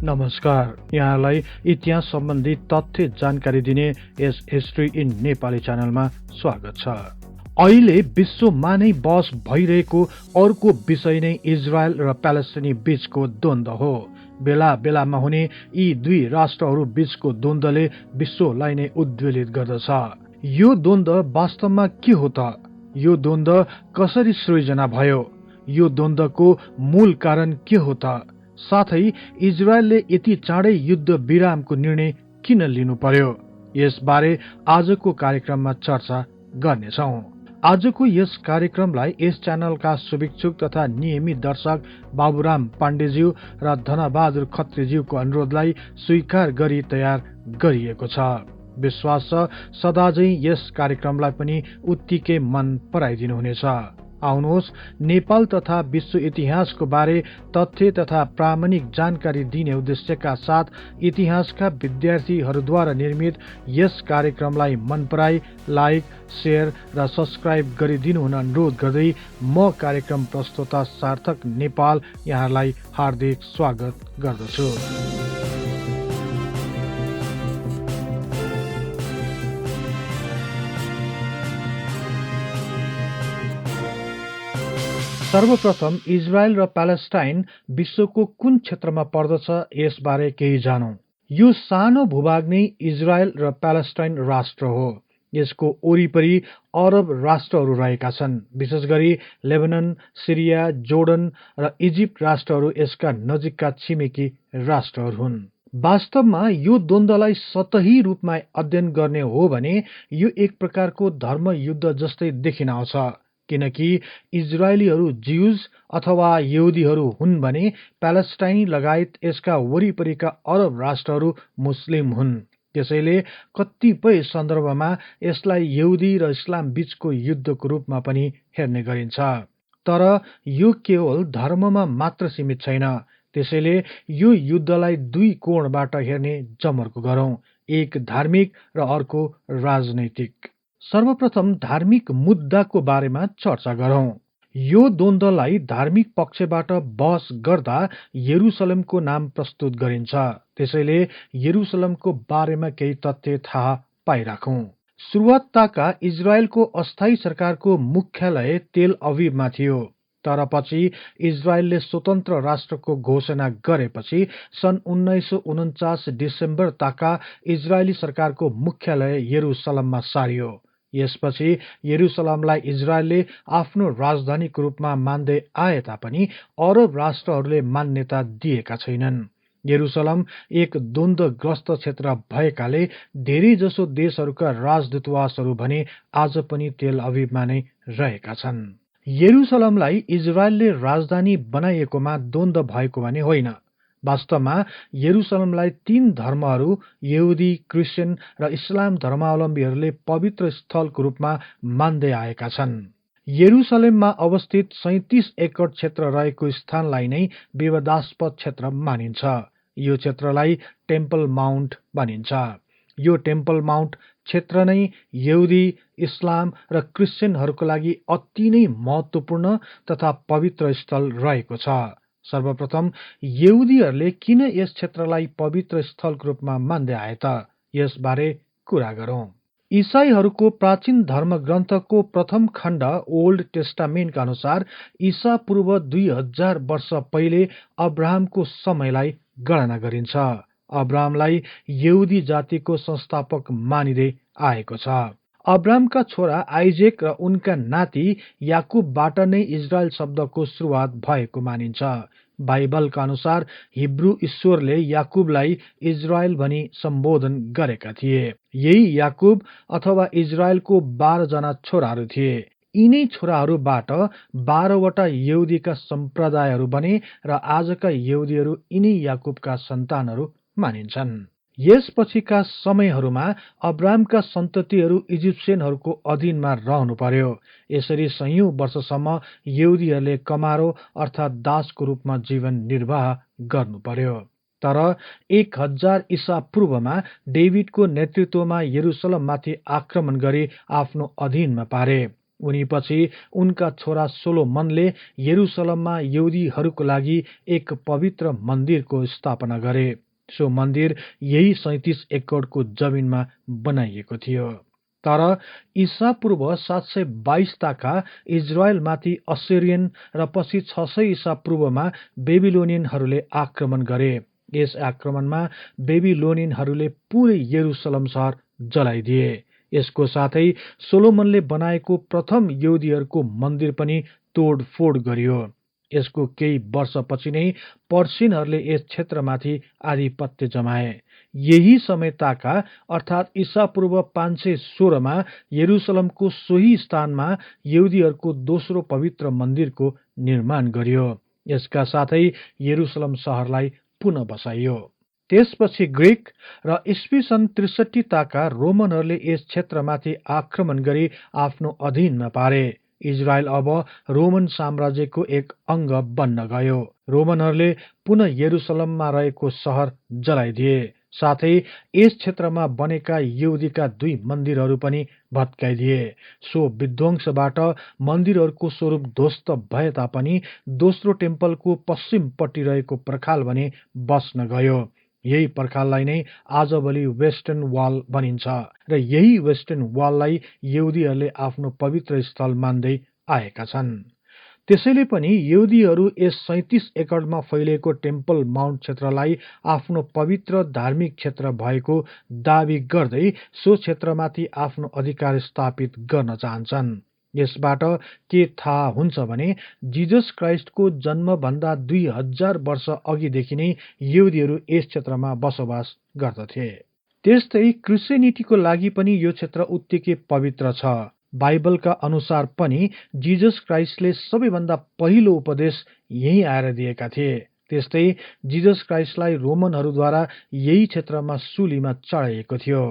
नमस्कार, यहाँलाई इतिहास सम्बन्धी तथ्य जानकारी दिने यस हिस्ट्री इन नेपाली च्यानलमा स्वागत छ। अहिले विश्वमा नै बहस भइरहेको अर्को विषय नै इजरायल र प्यालेस्टाइनी बीचको द्वन्द्व हो। बेला बेलामा हुने यी दुई राष्ट्रहरू बीचको द्वन्द्वले विश्वलाई नै उद्वेलित गर्दछ। यो द्वन्द्व वास्तवमा के हो त? यो द्वन्द्व कसरी सृजना भयो? यो द्वन्द्वको मूल कारण के हो त? साथै इजरायलले यति चाँडै युद्ध विरामको निर्णय किन लिनु पर्यो? यसबारे आजको कार्यक्रममा चर्चा गर्नेछौं। आजको यस कार्यक्रमलाई यस च्यानलका शुभेच्छुक तथा नियमित दर्शक बाबुराम पाण्डेज्यू र धनबहादुर खत्रीज्यूको अनुरोधलाई स्वीकार गरी तयार गरिएको छ। विश्वास छ सदाझै यस कार्यक्रमलाई पनि उत्तिकै मन पराइदिनुहुनेछ। आउनुहोस्, नेपाल तथा विश्व इतिहासको बारे तथ्य तथा प्रामाणिक जानकारी दिने उद्देश्यका साथ इतिहासका विद्यार्थीहरूद्वारा निर्मित यस कार्यक्रमलाई मन पराई लाइक, शेयर र सब्स्क्राइब गरिदिनु हुन अनुरोध गर्दै म कार्यक्रम प्रस्तोता सार्थक नेपाल यहाँलाई हार्दिक स्वागत गर्दछु। सर्वप्रथम इजरायल र प्यालेस्टाइन विश्वको कुन क्षेत्रमा पर्दछ यसबारे केही जानौं। यो सानो भूभाग नै इजरायल र प्यालेस्टाइन राष्ट्र हो। यसको वरिपरि अरब राष्ट्रहरू रहेका छन्। विशेष गरी लेबनन, सिरिया, जोर्डन र इजिप्ट राष्ट्रहरू यसका नजिकका छिमेकी राष्ट्रहरू हुन्। वास्तवमा यो द्वन्द्वलाई सतही रूपमा अध्ययन गर्ने हो भने यो एक प्रकारको धर्म युद्ध जस्तै देखिन आउँछ, किनकि इजरायलीहरू ज्यूज अथवा यहुदीहरू हुन् भने प्यालेस्टाइन लगायत यसका वरिपरिका अरब राष्ट्रहरू मुस्लिम हुन्। त्यसैले कतिपय सन्दर्भमा यसलाई यहुदी र इस्लाम बीचको युद्धको रूपमा पनि हेर्ने गरिन्छ। तर यो केवल धर्ममा मात्र सीमित छैन। त्यसैले यो युद्धलाई दुई कोणबाट हेर्ने जमर्को गरौं, एक धार्मिक र अर्को राजनैतिक। सर्वप्रथम धार्मिक मुद्दाको बारेमा चर्चा गरौं। यो द्वन्द्वलाई धार्मिक पक्षबाट बहस गर्दा यरुसलेमको नाम प्रस्तुत गरिन्छ। त्यसैले यरुसलेमको बारेमा केही तथ्य थाहा पाइराखौं। सुरुवातका इजरायलको अस्थायी सरकारको मुख्यालय तेल अभिवमा थियो। तर पछि इजरायलले स्वतन्त्र राष्ट्रको घोषणा गरेपछि सन् 1949 डिसेम्बर ताका इजरायली सरकारको मुख्यालय यरुसलममा सारियो। यसपछि यरुसलमलाई इजरायलले आफ्नो राजधानीको रूपमा मान्दै आए तापनि अरब राष्ट्रहरूले मान्यता दिएका छैनन्। यरुसलम एक द्वन्द्वग्रस्त क्षेत्र भएकाले धेरै जसो देशहरूका राजदूतावासहरू भने आज पनि तेल अभिवमा नै रहेका छन्। यरुसलमलाई इजरायलले राजधानी बनाइएकोमा द्वन्द्व भएको भने होइन। वास्तवमा यरुसलमलाई तीन धर्महरू यहुदी, क्रिस्चियन र इस्लाम धर्मावलम्बीहरूले पवित्र स्थलको रूपमा मान्दै आएका छन्। यरुसलेममा अवस्थित 37 एकड़ क्षेत्र रहेको स्थानलाई नै विवादास्पद क्षेत्र मानिन्छ। यो क्षेत्रलाई टेम्पल माउन्ट भनिन्छ। यो टेम्पल माउन्ट क्षेत्र नै यहुदी, इस्लाम र क्रिस्चियनहरूको लागि अति नै महत्वपूर्ण तथा पवित्र स्थल रहेको छ। सर्वप्रथम यहुदीहरूले किन यस क्षेत्रलाई पवित्र स्थलको रूपमा मान्दै आए त? यसबारे कुरा गरौं। इसाईहरूको प्राचीन धर्म ग्रन्थको प्रथम खण्ड ओल्ड टेस्टामेन्टका अनुसार ईसा पूर्व 2000 वर्ष पहिले अब्राहमको समयलाई गणना गरिन्छ। अब्राहमलाई यहुदी जातिको संस्थापक मानिँदै आएको छ। अब्राहमका छोरा आइजेक र उनका नाति याकुबबाट नै इजरायल शब्दको सुरुवात भएको मानिन्छ। बाइबलका अनुसार हिब्रू ईश्वरले याकुबलाई इजरायल भनी सम्बोधन गरेका थिए। यही याकुब अथवा इजरायलको 12 जना छोराहरू थिए। यिनै छोराहरूबाट 12 वटा यहुदीका सम्प्रदायहरू बने र आजका यहुदीहरू यिनै याकुबका सन्तानहरू मानिन्छन्। यसपछिका समयहरूमा अब्राहमका सन्ततिहरू इजिप्सियनहरूको अधीनमा रहनु पर्यो। यसरी सयौं वर्षसम्म यहुदीहरूले कमारो अर्थात दासको रूपमा जीवन निर्वाह गर्नु पर्यो। तर 1000 ईसा पूर्वमा डेभिडको नेतृत्वमा यरुसलममाथि आक्रमण गरी आफ्नो अधीनमा पारे। उनी पछि उनका छोरा सोलोमनले यरुशलेममा यहुदीहरूको लागि एक पवित्र मन्दिरको स्थापना गरे। सो मन्दिर यही 37 एकड़को जमिनमा बनाइएको थियो। तर ईसा पूर्व 722 ताका इजरायलमाथि असिरियन र पछि 600 ईसा पूर्वमा बेबिलोनियनहरूले आक्रमण गरे। यस आक्रमणमा बेबिलोनियनहरूले पुरै यरुशलेम शहर जलाइदिए। यसको साथै सोलोमनले बनाएको प्रथम यहुदीहरूको मन्दिर पनि तोडफोड गरियो। यसको केही वर्षपछि नै पर्सियनहरूले यस क्षेत्रमाथि आधिपत्य जमाए। यही समय ताका अर्थात ईसा पूर्व 516 मा यरुशलेमको सोही स्थानमा यहुदीहरूको दोस्रो पवित्र मन्दिरको निर्माण गरियो। यसका साथै यरुशलेम शहरलाई पुनः बसाइयो। त्यसपछि ग्रीक र ईस्वी सन् 63 ताका रोमनहरूले यस क्षेत्रमाथि आक्रमण गरी आफ्नो अधीनमा पारे। इजरायल अब रोमन साम्राज्यको एक अंग बन्न गयो। रोमनहरूले पुनः यरुशलेममा रहेको शहर जलाइदिए। साथै यस क्षेत्रमा बनेका यहुदीका 2 मन्दिरहरू पनि भत्काइदिए। सो विध्वंसबाट मन्दिरहरूको स्वरूप ध्वस्त भए तापनि दोस्रो टेम्पलको पश्चिमपट्टि रहेको पर्खाल भने बस्न गयो। यही पर्खाललाई नै आजभोलि वेस्टर्न वाल भनिन्छ र यही वेस्टर्न वाललाई यहुदीहरूले आफ्नो पवित्र स्थल मान्दै आएका छन्। त्यसैले पनि यहुदीहरू यस 37 एकड़मा फैलिएको टेम्पल माउन्ट क्षेत्रलाई आफ्नो पवित्र धार्मिक क्षेत्र भएको दावी गर्दै सो क्षेत्रमाथि आफ्नो अधिकार स्थापित गर्न चाहन्छन्। यसबाट के थाहा हुन्छ भने जिजस क्राइस्टको जन्मभन्दा 2000 वर्ष अघिदेखि नै यहुदीहरू यस क्षेत्रमा बसोबास गर्दथे। त्यस्तै क्रिस्चियनिटीको लागि पनि यो क्षेत्र उत्तिकै पवित्र छ। बाइबलका अनुसार पनि जिजस क्राइस्टले सबैभन्दा पहिलो उपदेश यही आएर दिएका थिए। त्यस्तै जिजस क्राइस्टलाई रोमनहरूद्वारा यही क्षेत्रमा सुलीमा चढाइएको थियो।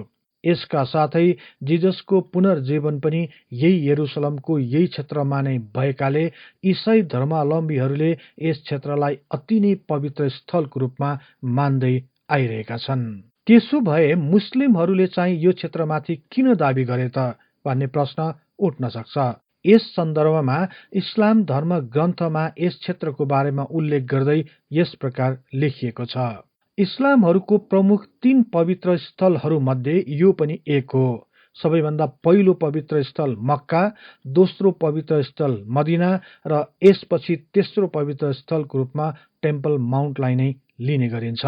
यसका साथै जिजसको पुनर्जीवन पनि यही यरुशलेमको यही क्षेत्रमा नै भएकाले ईसाई धर्मावलम्बीहरूले यस क्षेत्रलाई अति नै पवित्र स्थलको रूपमा मान्दै आइरहेका छन्। त्यसो भए मुस्लिमहरूले चाहिँ यो क्षेत्रमाथि किन दावी गरे त भन्ने प्रश्न उठ्न सक्छ। यस सन्दर्भमा इस्लाम धर्म ग्रन्थमा यस क्षेत्रको बारेमा उल्लेख गर्दै यस प्रकार लेखिएको छ। इस्लामहरूको प्रमुख 3 पवित्र स्थलहरूमध्ये यो पनि एक हो। सबैभन्दा पहिलो पवित्र स्थल मक्का, दोस्रो पवित्र स्थल मदिना र यसपछि तेस्रो पवित्र स्थलको रूपमा टेम्पल माउन्टलाई नै लिने गरिन्छ।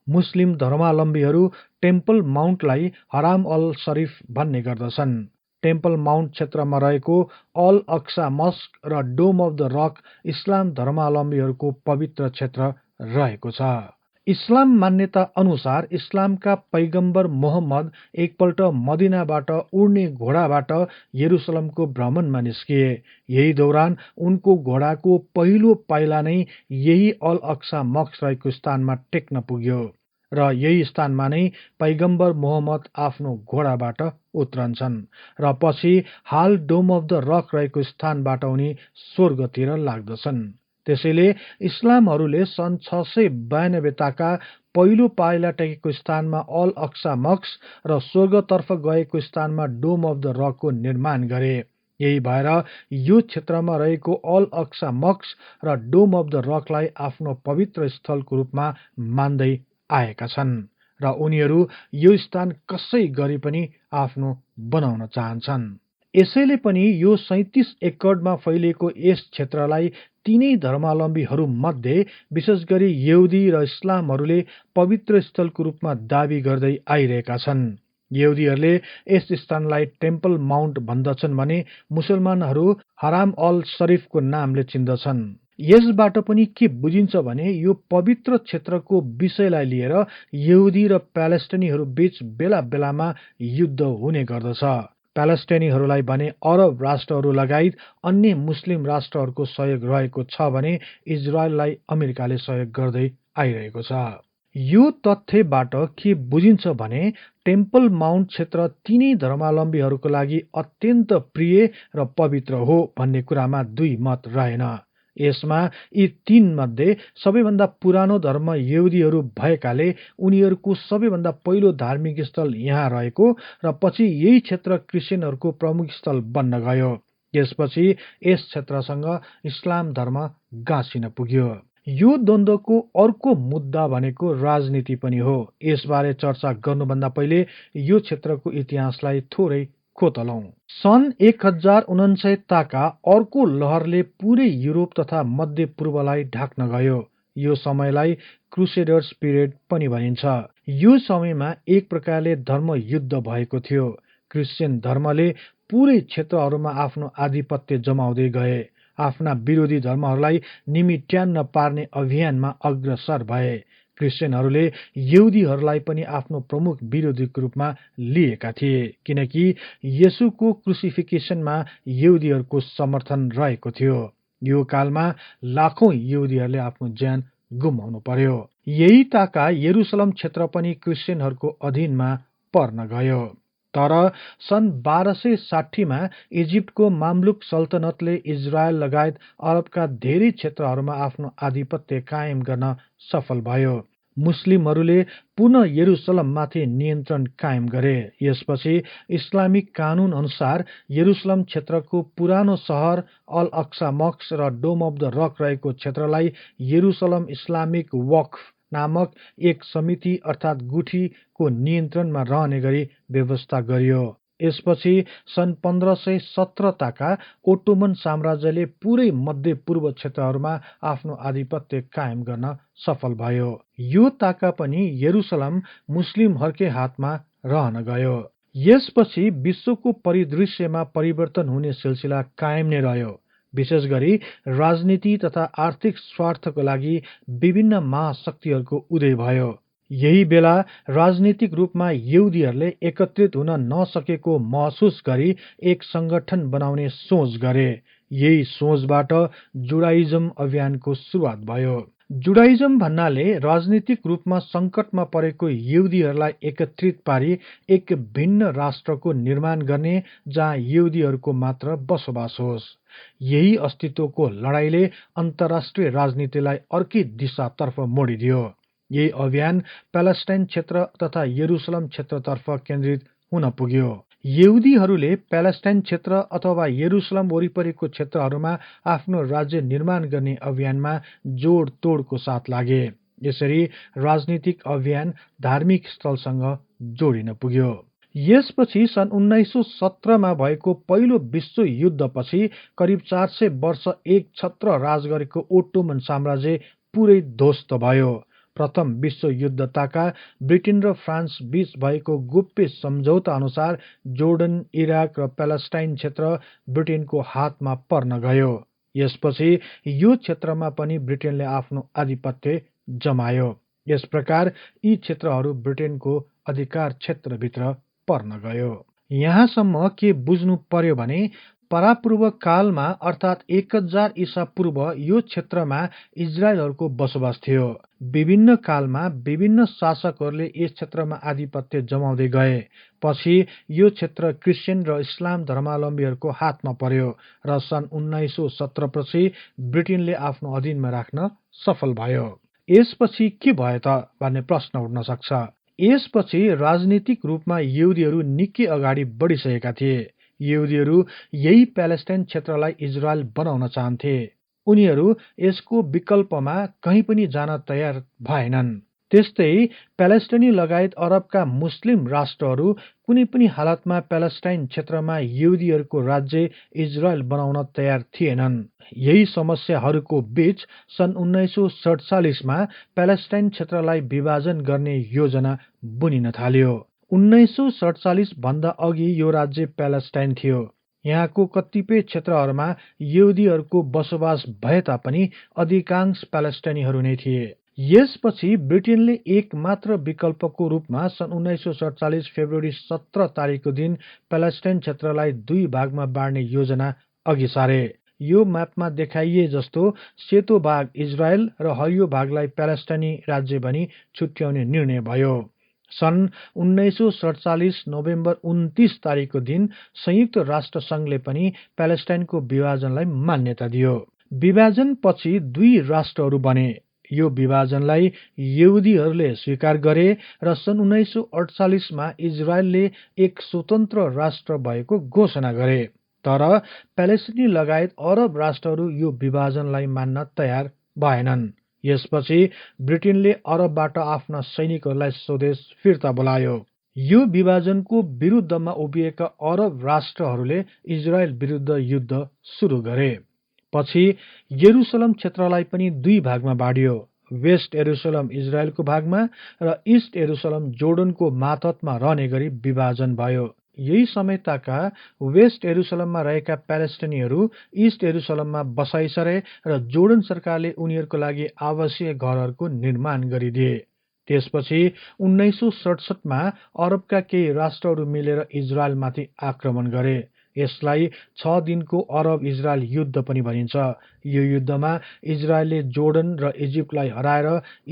मुस्लिम धर्मावलम्बीहरू टेम्पल माउन्टलाई हराम अल शरीफ भन्ने गर्दछन्। टेम्पल माउन्ट क्षेत्रमा रहेको अल अक्सा मस्क र डोम अफ द रक इस्लाम धर्मावलम्बीहरूको पवित्र क्षेत्र रहेको छ। इस्लाम मान्यता अनुसार इस्लामका पैगम्बर मोहम्मद एकपल्ट मदिनाबाट उड्ने घोडाबाट यरुशलेमको भ्रमणमा निस्किए। यही दौरान उनको घोडाको पहिलो पाइला नै यही अल अक्सा मस्क रहेको स्थानमा टेक्न पुग्यो र यही स्थानमा नै पैगम्बर मोहम्मद आफ्नो घोडाबाट उत्रन्छन् र पछि हाल डोम अफ द रक रहेको स्थानबाट उनी स्वर्गतिर लाग्दछन्। त्यसैले इस्लामहरूले सन् 692 ताका पहिलो पाइला टेकेको स्थानमा अल अक्सा मस्क र स्वर्गतर्फ गएको स्थानमा डोम अफ द रकको निर्माण गरे। यही भएर यो क्षेत्रमा रहेको अल अक्सा मस्क र डोम अफ द रकलाई आफ्नो पवित्र स्थलको रूपमा मान्दै आएका छन् र उनीहरू यो स्थान कसै गरी पनि आफ्नो बनाउन चाहन्छन्। यसैले पनि यो 37 एकड़मा फैलिएको यस क्षेत्रलाई तीनै धर्मावलम्बीहरू मध्ये विशेष गरी यहुदी र इस्लामहरूले पवित्र स्थलको रूपमा दावी गर्दै आइरहेका छन्। यहुदीहरूले यस स्थानलाई टेम्पल माउन्ट भन्दछन् भने मुसलमानहरू हराम अल शरीफको नामले चिन्दछन्। यसबाट पनि के बुझिन्छ भने यो पवित्र क्षेत्रको विषयलाई लिएर यहुदी र प्यालेस्टाइनीहरू बीच बेला बेलामा युद्ध हुने गर्दछ। प्यालेस्टाइनीहरूलाई भने अरब राष्ट्रहरू लगायत अन्य मुस्लिम राष्ट्रहरूको सहयोग रहेको छ भने इजरायललाई अमेरिकाले सहयोग गर्दै आइरहेको छ। यो तथ्यबाट के बुझिन्छ भने टेम्पल माउन्ट क्षेत्र तीनै धर्मावलम्बीहरूको लागि अत्यन्त प्रिय र पवित्र हो भन्ने कुरामा 2 मत रहेन। यसमा यी 3 मध्ये सबैभन्दा पुरानो धर्म यहुदीहरू भएकाले उनीहरूको सबैभन्दा पहिलो धार्मिक स्थल यहाँ रहेको र पछि यही क्षेत्र क्रिस्चियनहरूको प्रमुख स्थल बन्न गयो। यसपछि यस क्षेत्रसँग इस्लाम धर्म गाँसिन पुग्यो। यो द्वन्द्वको अर्को मुद्दा भनेको राजनीति पनि हो। यसबारे चर्चा गर्नुभन्दा पहिले यो क्षेत्रको इतिहासलाई थोरै खोतलौं। सन् 1049 ताका अर्को लहरले पूरै युरोप तथा मध्य पूर्वलाई ढाक्न गयो। यो समयलाई क्रुसेडर्स पिरियड पनि भनिन्छ। यो समयमा एक प्रकारले धर्म युद्ध भएको थियो। क्रिश्चियन धर्मले पूरै क्षेत्रहरूमा आफ्नो आधिपत्य जमाउँदै गए। आफ्ना विरोधी धर्महरूलाई निमिट्यान्न पार्ने अभियानमा अग्रसर भए। क्रिश्चियनहरूले यहुदीहरूलाई पनि आफ्नो प्रमुख विरोधीको रूपमा लिएका थिए, किनकि येशूको क्रुसिफिकेसनमा यहुदीहरूको समर्थन रहेको थियो। यो कालमा लाखौं यहुदीहरूले आफ्नो ज्यान गुमाउनु पर्यो। यही ताका यरुसलम क्षेत्र पनि क्रिश्चियनहरूको अधीनमा पर्न गयो। तर सन् 1260 मा इजिप्टको मामलुक सल्तनतले इजरायल लगायत अरबका धेरै क्षेत्रहरूमा आफ्नो आधिपत्य कायम गर्न सफल भयो। मुस्लिमहरूले पुनः यरुसलममाथि नियन्त्रण कायम गरे। यसपछि इस्लामिक कानून अनुसार यरुसलम क्षेत्रको पुरानो सहर अल अक्सा मस्क र डोम अफ द रक रहेको क्षेत्रलाई यरुसलम इस्लामिक वक्फ नामक एक समिति अर्थात गुठीको नियन्त्रणमा रहने गरी व्यवस्था गरियो। यसपछि सन् 1517 ताका ओटोमन साम्राज्यले पूरै मध्य पूर्व क्षेत्रहरूमा आफ्नो आधिपत्य कायम गर्न सफल भयो। यो ताका पनि यरुसलम मुस्लिमहरूकै हातमा रहन गयो। यसपछि विश्वको परिदृश्यमा परिवर्तन हुने सिलसिला कायम नै रह्यो। विशेष गरी राजनीति तथा आर्थिक स्वार्थको लागि विभिन्न महाशक्तिहरूको उदय भयो। यही बेला राजनीतिक रूपमा यहुदीहरूले एकत्रित हुन नसकेको महसुस गरी एक संगठन बनाउने सोच गरे। यही सोचबाट जुडाइजम अभियानको सुरुवात भयो। जुडाइजम भन्नाले राजनीतिक रूपमा संकटमा परेको यहुदीहरूलाई एकत्रित पारी एक भिन्न राष्ट्रको निर्माण गर्ने जहाँ यहुदीहरूको मात्र बसोबास होस्। यही अस्तित्वको लडाईँले अन्तर्राष्ट्रिय राजनीतिलाई अर्कै दिशातर्फ मोडिदियो। यही अभियान प्यालेस्टाइन क्षेत्र तथा यरुसलम क्षेत्रतर्फ केन्द्रित हुन पुग्यो। यहुदीहरूले प्यालेस्टाइन क्षेत्र अथवा यरुसलम वरिपरिको क्षेत्रहरूमा आफ्नो राज्य निर्माण गर्ने अभियानमा जोडतोडको साथ लागे। यसरी राजनीतिक अभियान धार्मिक स्थलसँग जोडिन पुग्यो। यसपछि सन् 1917 मा भएको पहिलो विश्व युद्धपछि करिब 400 वर्ष एक छत्र राज गरेको ओटोमन साम्राज्य पुरै ध्वस्त भयो। प्रथम विश्व युद्ध ताका ब्रिटेन र फ्रान्स बीच भएको गोप्य सम्झौता अनुसार जोर्डन, इराक र प्यालेस्टाइन क्षेत्र ब्रिटेनको हातमा पर्न गयो। यसपछि यो क्षेत्रमा पनि ब्रिटेनले आफ्नो आधिपत्य जमायो। यस प्रकार यी क्षेत्रहरू ब्रिटेनको अधिकार क्षेत्रभित्र पर्न गयो। यहाँसम्म के बुझ्नु पर्यो भने परापूर्व कालमा अर्थात 1000 ईसा पूर्व यो क्षेत्रमा इजरायलहरूको बसोबास थियो। विभिन्न कालमा विभिन्न शासकहरूले यस क्षेत्रमा आधिपत्य जमाउँदै गए। पछि यो क्षेत्र क्रिश्चियन र इस्लाम धर्मावलम्बीहरूको हातमा पर्यो र सन् 1917 पछि ब्रिटेनले आफ्नो अधीनमा राख्न सफल भयो। यसपछि के भयो त भन्ने प्रश्न उठ्न सक्छ। यसपछि राजनीतिक रूपमा यहुदीहरू निकै अगाडि बढिसकेका थिए। यहुदीहरू यही प्यालेस्टाइन क्षेत्रलाई इजरायल बनाउन चाहन्थे। उनीहरू यसको विकल्पमा कहीँ पनि जान तयार भएनन्। त्यस्तै प्यालेस्टाइनी लगायत अरबका मुस्लिम राष्ट्रहरू कुनै पनि हालतमा प्यालेस्टाइन क्षेत्रमा यहुदीहरूको राज्य इजरायल बनाउन तयार थिएनन्। यही समस्याहरूको बीच सन् 1947 मा प्यालेस्टाइन क्षेत्रलाई विभाजन गर्ने योजना बुनिन थाल्यो। 1947 भन्दा अघि यो राज्य प्यालेस्टाइन थियो। यहाँको कतिपय क्षेत्रहरूमा यहुदीहरूको बसोबास भए तापनि अधिकांश प्यालेस्टाइनीहरू नै थिए। यसपछि ब्रिटेनले एक मात्र विकल्पको रूपमा सन् 1947 फेब्रुअरी 17 तारिकको दिन प्यालेस्टाइन क्षेत्रलाई दुई भागमा बाँड्ने योजना अघि सारे। यो म्यापमा देखाइए जस्तो सेतो भाग इजरायल र हरियो भागलाई प्यालेस्टाइनी राज्य भनी छुट्याउने निर्णय भयो। सन् 1947 नोभेम्बर 29 तारिकको दिन संयुक्त राष्ट्र संघले पनि प्यालेस्टाइनको विभाजनलाई मान्यता दियो। विभाजन पछि दुई राष्ट्रहरू बने। यो विभाजनलाई यहुदीहरूले स्वीकार गरे र सन् 1948 मा इजरायलले एक स्वतन्त्र राष्ट्र भएको घोषणा गरे। तर प्यालेस्टिनी लगायत अरब राष्ट्रहरू यो विभाजनलाई मान्न तयार भएनन्। यसपछि ब्रिटेनले अरबबाट आफ्ना सैनिकहरूलाई स्वदेश फिर्ता बोलायो। यो विभाजनको विरुद्धमा उभिएका अरब राष्ट्रहरूले इजरायल विरुद्ध युद्ध सुरु गरे। पछि यरुसलम क्षेत्रलाई पनि दुई भागमा बाँडियो। वेस्ट यरुसलम इजरायलको भागमा र इस्ट यरुसलम जोर्डनको मातहतमा रहने गरी विभाजन भयो। यही समयताका वेस्ट यरुसलममा रहेका प्यालेस्टिनीहरू इस्ट यरुसलममा बसाइ सरे र जोर्डन सरकारले उनीहरूको लागि आवासीय घरहरूको निर्माण गरिदिए। त्यसपछि 1967 मा अरबका केही राष्ट्रहरू मिलेर इजरायलमाथि आक्रमण गरे। यसलाई 6 दिनको अरब इजरायल युद्ध पनि भनिन्छ। यो युद्धमा इजरायलले जोर्डन र इजिप्टलाई हराएर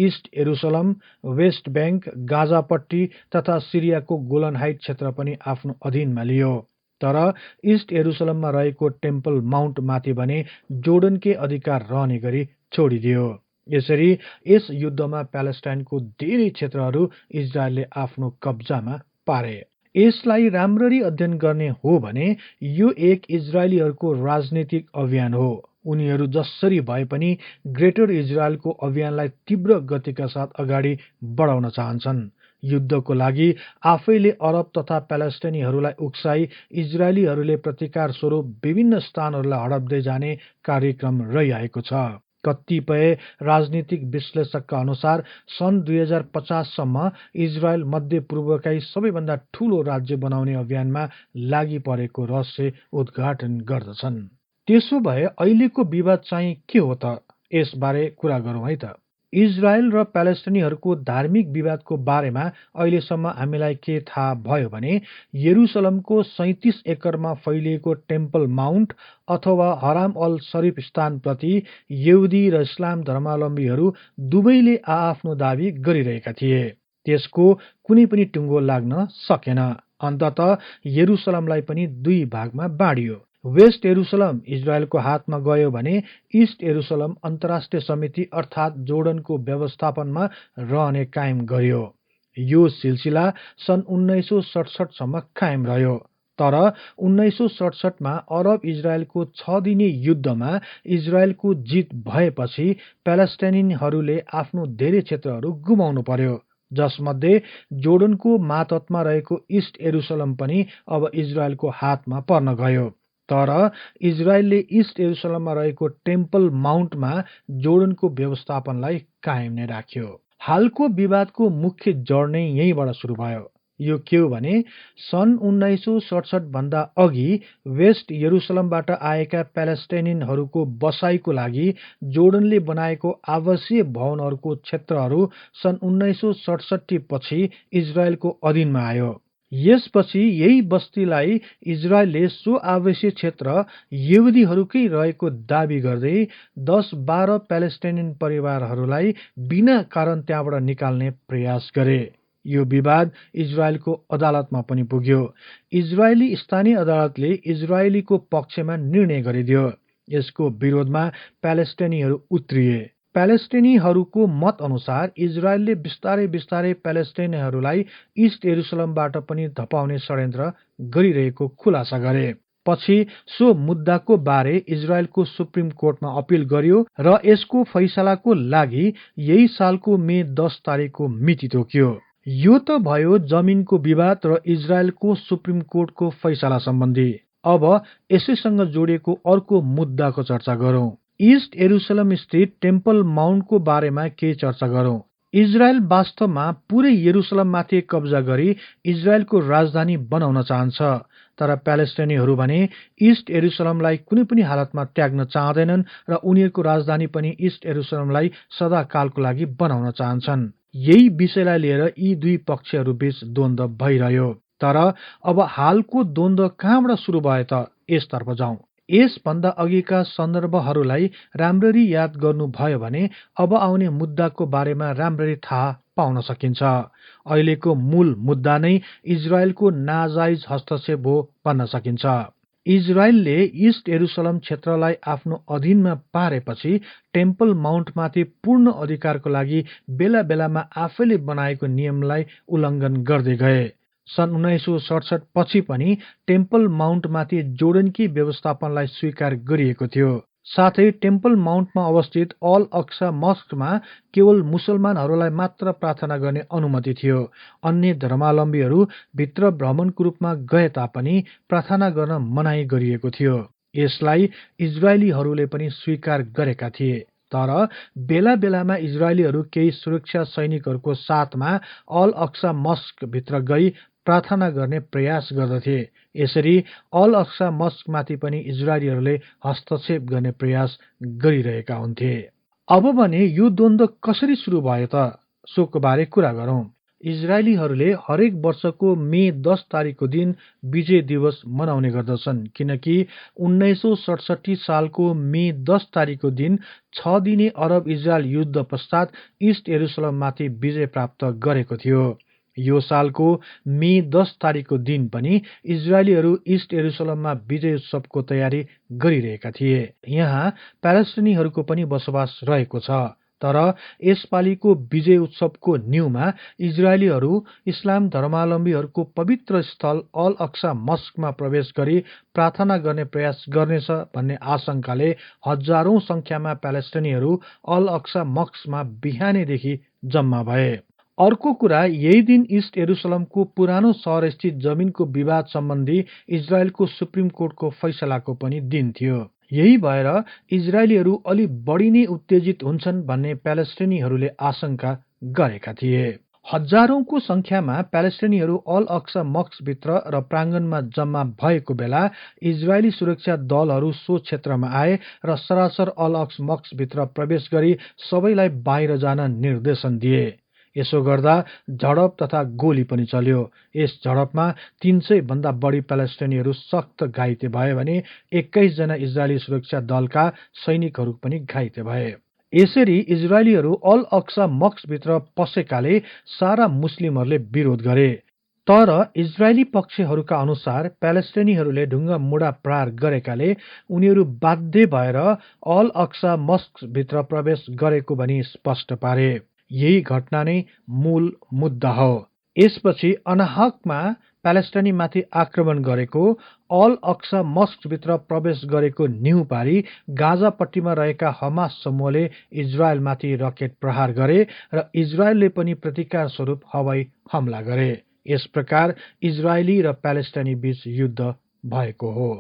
इस्ट यरुसलम, वेस्ट ब्याङ्क, गाजापट्टी तथा सिरियाको गोलन हाइट क्षेत्र पनि आफ्नो अधीनमा लियो। तर इस्ट यरुसलममा रहेको टेम्पल माउन्ट माथि भने जोर्डनकै अधिकार रहने गरी छोडिदियो। यसरी यस युद्धमा प्यालेस्टाइनको धेरै क्षेत्रहरू इजरायलले आफ्नो कब्जामा पारे। यसलाई राम्ररी अध्ययन गर्ने हो भने यो एक इजरायलीहरूको राजनीतिक अभियान हो। उनीहरू जसरी भए पनि ग्रेटर इजरायलको अभियानलाई तीव्र गतिका साथ अगाडि बढाउन चाहन्छन्। युद्धको लागि आफैले अरब तथा प्यालेस्टाइनीहरूलाई उक्साई इजरायलीहरूले प्रतिकार स्वरूप विभिन्न स्थानहरूलाई हडप्दै जाने कार्यक्रम रहिआएको छ। कतिपय राजनीतिक विश्लेषकका अनुसार सन् 2050 सम्म इजरायल मध्यपूर्वकै सबैभन्दा ठूलो राज्य बनाउने अभियानमा लागि परेको रहस्य उद्घाटन गर्दछन्। त्यसो भए अहिलेको विवाद चाहिँ के हो त? यसबारे कुरा गरौँ है त। इजरायल र प्यालेस्टिनीहरूको धार्मिक विवादको बारेमा अहिलेसम्म हामीलाई के थाहा भयो भने यरुसलमको 37 एकरमा फैलिएको टेम्पल माउन्ट अथवा हराम अल शरीफ स्थानप्रति यहुदी र इस्लाम धर्मावलम्बीहरू दुवैले आआफ्नो दावी गरिरहेका थिए। त्यसको कुनै पनि टुङ्गो लाग्न सकेन। अन्ततः यरुसलमलाई पनि दुई भागमा बाँडियो। वेस्ट यरुसलम इजरायलको हातमा गयो भने इस्ट यरुसलम अन्तर्राष्ट्रिय समिति अर्थात् जोर्डनको व्यवस्थापनमा रहने कायम गर्यो। यो सिलसिला सन् 1967 सम्म कायम रह्यो। तर 1967 मा अरब इजरायलको 6 दिने युद्धमा इजरायलको जित भएपछि प्यालेस्टाइनीहरूले आफ्नो धेरै क्षेत्रहरू गुमाउनु पर्यो, जसमध्ये जोर्डनको मातहतमा रहेको इस्ट यरुसलम पनि अब इजरायलको हातमा पर्न गयो। तर इजरायलले इस्ट यरुसलममा रहेको टेम्पल माउन्टमा जोर्डनको व्यवस्थापनलाई कायम नै राख्यो। हालको विवादको मुख्य जड नै यहीँबाट सुरु भयो। यो के हो भने सन् 1967 भन्दा अघि वेस्ट यरुसलमबाट आएका प्यालेस्टाइनीहरूको बसाइको लागि जोर्डनले बनाएको आवासीय भवनहरूको क्षेत्रहरू सन् 1967 पछि इजरायलको अधीनमा आयो। यसपछि यही बस्तीलाई इजरायलले सो आवासीय क्षेत्र यहुदीहरूकै रहेको दावी गर्दै 10-12 प्यालेस्टाइनी परिवारहरूलाई बिना कारण त्यहाँबाट निकाल्ने प्रयास गरे। यो विवाद इजरायलको अदालतमा पनि पुग्यो। इजरायली स्थानीय अदालतले इजरायलीको पक्षमा निर्णय गरिदियो। यसको विरोधमा प्यालेस्टाइनीहरू उत्रिए। प्यालेस्टाइनीहरूको मत अनुसार इजरायलले बिस्तारै बिस्तारै प्यालेस्टाइनीहरूलाई इस्ट यरुसलमबाट पनि धपाउने षड्यन्त्र गरिरहेको खुलासा गरे। पछि सो मुद्दाको बारे इजरायलको सुप्रिम कोर्टमा अपिल गर्यो र यसको फैसलाको लागि यही सालको मे 10 तारिकको मिति तोकियो। यो त भयो जमिनको विवाद र इजरायलको सुप्रिम कोर्टको फैसला सम्बन्धी। अब यसैसँग जोडिएको अर्को मुद्दाको चर्चा गरौँ। इस्ट यरुसलम स्थित टेम्पल माउन्टको बारेमा केही चर्चा गरौँ। इजरायल वास्तवमा पुरै यरुसलममाथि कब्जा गरी इजरायलको राजधानी बनाउन चाहन्छ। तर प्यालेस्टाइनीहरू भने इस्ट यरुसलमलाई कुनै पनि हालतमा त्याग्न चाहँदैनन् र उनीहरूको राजधानी पनि इस्ट यरुसलमलाई सदाकालको लागि बनाउन चाहन्छन्। यही विषयलाई लिएर यी दुई पक्षहरू बीच द्वन्द्व भइरह्यो। तर अब हालको द्वन्द्व कहाँबाट सुरु भयो त? यसतर्फ जाउँ। यसभन्दा अघिका सन्दर्भहरूलाई राम्ररी याद गर्नुभयो भने अब आउने मुद्दाको बारेमा राम्ररी थाहा पाउन सकिन्छ। अहिलेको मूल मुद्दा नै इजरायलको नाजायज हस्तक्षेप हो भन्न सकिन्छ। इजरायलले इस्ट यरुसलम क्षेत्रलाई आफ्नो अधीनमा पारेपछि टेम्पल माउन्टमाथि पूर्ण अधिकारको लागि बेला बेलामा आफैले बनाएको नियमलाई उल्लङ्घन गर्दै गए। सन् 1967 पछि पनि टेम्पल माउन्टमाथि जोर्डनकी व्यवस्थापनलाई स्वीकार गरिएको थियो। साथै टेम्पल माउन्टमा अवस्थित अल अक्सा मस्कमा केवल मुसलमानहरूलाई मात्र प्रार्थना गर्ने अनुमति थियो। अन्य धर्मावलम्बीहरू भित्र भ्रमणको रूपमा गए तापनि प्रार्थना गर्न मनाही गरिएको थियो। यसलाई इजरायलीहरूले पनि स्वीकार गरेका थिए। तर बेला बेलामा इजरायलीहरू केही सुरक्षा सैनिकहरूको साथमा अल अक्सा मस्क भित्र गई प्रार्थना गर्ने प्रयास गर्दथे। यसरी अल अक्सा मस्कमाथि पनि इजरायलीहरूले हस्तक्षेप गर्ने प्रयास गरिरहेका हुन्थे। अब भने यो द्वन्द्व कसरी सुरु भयो त सोको बारे कुरा गरौं। इजरायलीहरूले हरेक वर्षको मे 10 तारिकको दिन विजय दिवस मनाउने गर्दछन्, किनकि 1967 सालको मे 10 तारिकको दिन 6 दिने अरब इजरायल युद्ध पश्चात इस्ट यरुसलममाथि विजय प्राप्त गरेको थियो। यो सालको मे 10 तारिकको दिन पनि इजरायलीहरू इस्ट यरुसलममा विजय उत्सवको तयारी गरिरहेका थिए। यहाँ प्यालेस्टिनीहरूको पनि बसोबास रहेको छ। तर यसपालिको विजय उत्सवको न्यूमा इजरायलीहरू इस्लाम धर्मावलम्बीहरूको पवित्र स्थल अल अक्सा मस्कमा प्रवेश गरी प्रार्थना गर्ने प्रयास गर्नेछ भन्ने आशंकाले हजारौं संख्यामा प्यालेस्टिनीहरू अल अक्सा मस्कमा बिहानैदेखि जम्मा भए। अर्को कुरा, यही दिन इस्ट यरुसलमको पुरानो सहरस्थित जमिनको विवाद सम्बन्धी इजरायलको सुप्रिम कोर्टको फैसलाको पनि दिन थियो। यही भएर इजरायलीहरू अलि बढी नै उत्तेजित हुन्छन् भन्ने प्यालेस्टिनीहरूले आशंका गरेका थिए। हजारौंको संख्यामा प्यालेस्टिनीहरू अल अक्सा मस्कभित्र र प्राङ्गणमा जम्मा भएको बेला इजरायली सुरक्षा दलहरू सो क्षेत्रमा आए र सरासर अल अक्सा मस्कभित्र प्रवेश गरी सबैलाई बाहिर जान निर्देशन दिए। यसो गर्दा झडप तथा गोली पनि चल्यो। यस झडपमा 300 भन्दा बढी प्यालेस्टिनीहरू सख्त घाइते भए भने 21 जना इजरायली सुरक्षा दलका सैनिकहरू पनि घाइते भए। यसरी इजरायलीहरू अल अक्सा मस्कभित्र पसेकाले सारा मुस्लिमहरूले विरोध गरे। तर इजरायली पक्षहरूका अनुसार प्यालेस्टिनीहरूले ढुङ्गा मुढा प्रहार गरेकाले उनीहरू बाध्य भएर अल अक्सा मस्कभित्र प्रवेश गरेको भनी स्पष्ट पारे। यही घटना नै मूल मुद्दा हो। यसपछि अनाहकमा प्यालेस्टाइनमाथि आक्रमण गरेको, अल अक्सा मस्कभित्र प्रवेश गरेको न्यू पारी गाजापट्टीमा रहेका हमास समूहले इजरायलमाथि रकेट प्रहार गरे र इजरायलले पनि प्रतिकार स्वरूप हवाई हमला गरे। यस प्रकार इजरायली र प्यालेस्टाइनी बीच युद्ध भएको हो।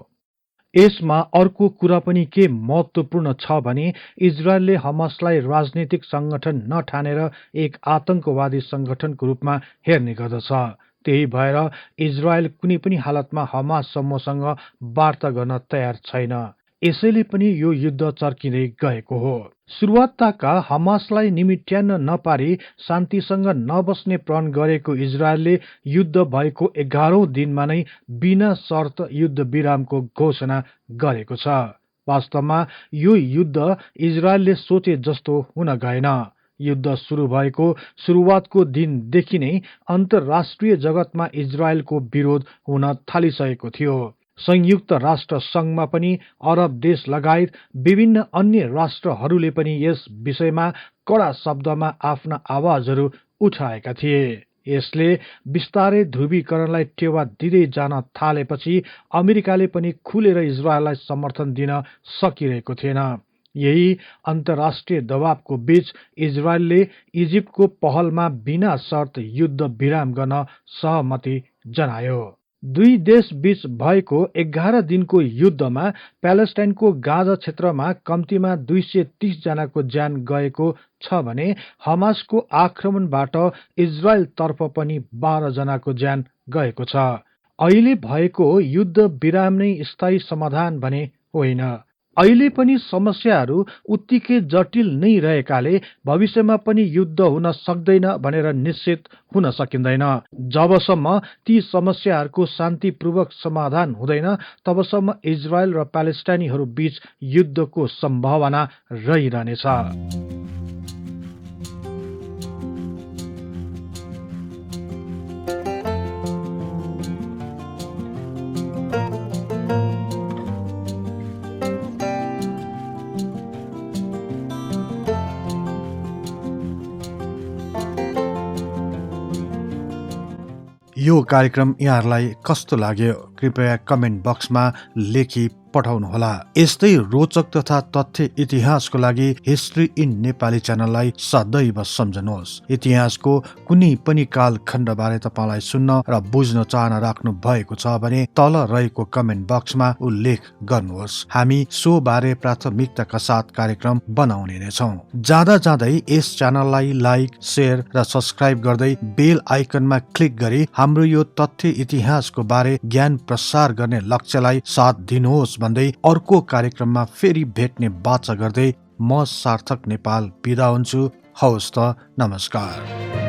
यसमा अर्को कुरा पनि के महत्वपूर्ण छ भने इजरायलले हमासलाई राजनीतिक संगठन नठानेर एक आतंकवादी संगठनको रूपमा हेर्ने गर्दछ। त्यही भएर इजरायल कुनै पनि हालतमा हमास समूहसँग वार्ता गर्न तयार छैन। यसैले पनि यो युद्ध चर्किँदै गएको हो। सुरुवातका हमासलाई निमिट्यान्न नपारी शान्तिसँग नबस्ने प्रण गरेको इजरायलले युद्ध भएको 11औं दिनमा नै बिना शर्त युद्ध विरामको घोषणा गरेको छ। वास्तवमा यो युद्ध इजरायलले सोचे जस्तो हुन गएन। युद्ध सुरु भएको सुरुवातको दिनदेखि नै अन्तर्राष्ट्रिय जगतमा इजरायलको विरोध हुन थालिसकेको थियो। संयुक्त राष्ट्र संघमा पनि अरब देश लगायत विभिन्न अन्य राष्ट्रहरूले पनि यस विषयमा कडा शब्दमा आफ्ना आवाजहरू उठाएका थिए। यसले बिस्तारै ध्रुवीकरणलाई टेवा दिँदै जान थालेपछि अमेरिकाले पनि खुलेर इजरायललाई समर्थन दिन सकिरहेको थिएन। यही अन्तर्राष्ट्रिय दबावको बीच इजरायलले इजिप्टको पहलमा बिना शर्त युद्ध विराम गर्न सहमति जनायो। दुई देश बीच भएको 11 दिनको युद्धमा प्यालेस्टाइनको गाजा क्षेत्रमा कम्तीमा 230 जनाको ज्यान गएको छ भने हमासको आक्रमणबाट इजरायल तर्फ पनि 12 जनाको ज्यान गएको छ। अहिले भएको युद्ध विराम नै स्थायी समाधान भने होइन। अहिले पनि समस्याहरू उत्तिकै जटिल नै रहेकाले भविष्यमा पनि युद्ध हुन सक्दैन भनेर निश्चित हुन सकिँदैन। जबसम्म ती समस्याहरूको शान्तिपूर्वक समाधान हुँदैन तबसम्म इजरायल र प्यालेस्टाइनीहरू बीच युद्धको सम्भावना रहिरहनेछ। यो कार्यक्रम यहाँहरूलाई कस्तो लाग्यो कृपया कमेन्ट बक्समा लेखी पठाउनुहोला। यस्तै रोचक तथा तथ्य इतिहासको लागि हिस्ट्री इन नेपाली च्यानललाई सदैव सम्झनुहोस्। इतिहासको कुनै पनि कालखण्डबारे तपाईँलाई सुन्न र बुझ्न चाहना राख्नु भएको छ भने तल रहेको कमेन्ट बक्समा उल्लेख गर्नुहोस्। हामी सो बारे प्राथमिकताका साथ कार्यक्रम बनाउने नै छौं। जाँदा जाँदै यस च्यानललाई लाइक, शेयर र सब्स्क्राइब गर्दै बेल आइकनमा क्लिक गरी हाम्रो यो तथ्य इतिहासको बारे ज्ञान प्रसार गर्ने लक्ष्यलाई साथ दिनुहोस् भन्दै अर्को कार्यक्रममा फेरि भेट्ने बाचा गर्दै म सार्थक नेपाल बिदा हुन्छु। हवस् त, नमस्कार।